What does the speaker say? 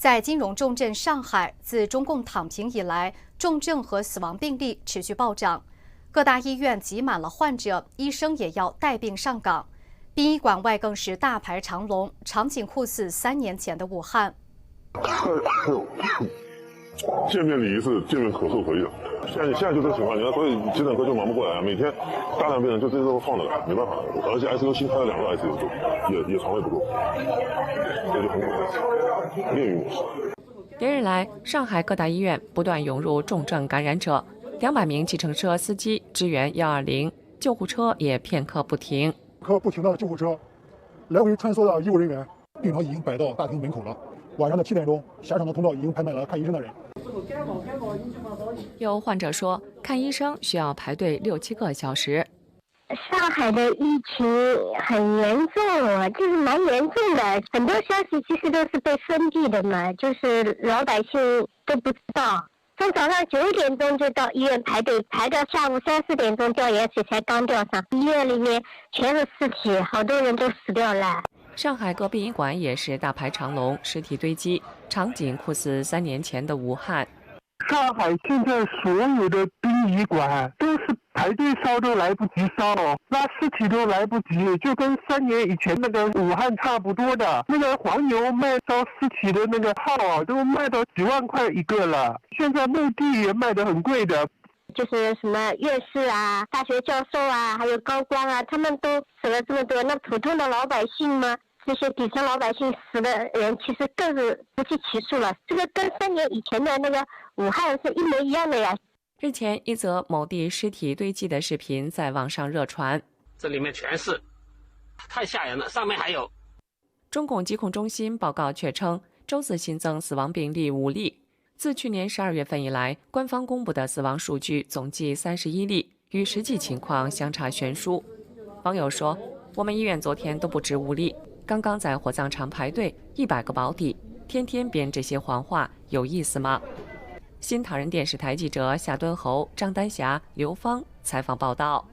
在金融重镇上海，自中共躺平以来，重症和死亡病例持续暴涨，各大医院挤满了患者，医生也要带病上岗。殡仪馆外更是大排长龙，场景酷似3年前的武汉。见面礼仪是见面咳嗽可以的，现在就这个情况，你看，所以急诊科就忙不过来啊，每天大量病人就这都放着了，没办法，而且 ICU 新开了2个 ICU， 也床位不够，所以就很可怕，炼狱模式。连日来，上海各大医院不断涌入重症感染者，200名计程车司机支援120，救护车也片刻不停。不停的救护车来回穿梭的医务人员，病床已经摆到大厅门口了。晚上的7点钟，狭长的通道已经排满了看医生的人。有患者说，看医生需要排队6、7个小时。上海的疫情很严重啊，就是蛮严重的，很多消息其实都是被封闭的嘛，就是老百姓都不知道。从早上9点钟就到医院排队，排到下午3、4点钟吊盐水才刚吊上。医院里面全是尸体，好多人都死掉了。上海各殡仪馆也是大排长龙，尸体堆积，场景酷似3年前的武汉。上海现在所有的殡仪馆都是排队烧都来不及烧，拉尸体都来不及，就跟3年以前那个武汉差不多的。那个黄牛卖烧尸体的那个号都卖到几万块一个了，现在墓地也卖得很贵的。就是什么院士啊、大学教授啊，还有高官啊，他们都死了这么多，那普通的老百姓吗？这些底层老百姓死的人其实更是不计其数了，这个跟3年以前的那个武汉是一模一样的呀。日前，一则某地尸体堆积的视频在网上热传，这里面全是，太吓人了，上面还有。中共疾控中心报告却称，周四新增死亡病例5例。自去年12月份以来，官方公布的死亡数据总计31例，与实际情况相差悬殊。网友说，我们医院昨天都不止5例，刚刚在火葬场排队100个保底，天天编这些谎话有意思吗？新唐人电视台记者夏敦侯、张丹霞、刘芳采访报道。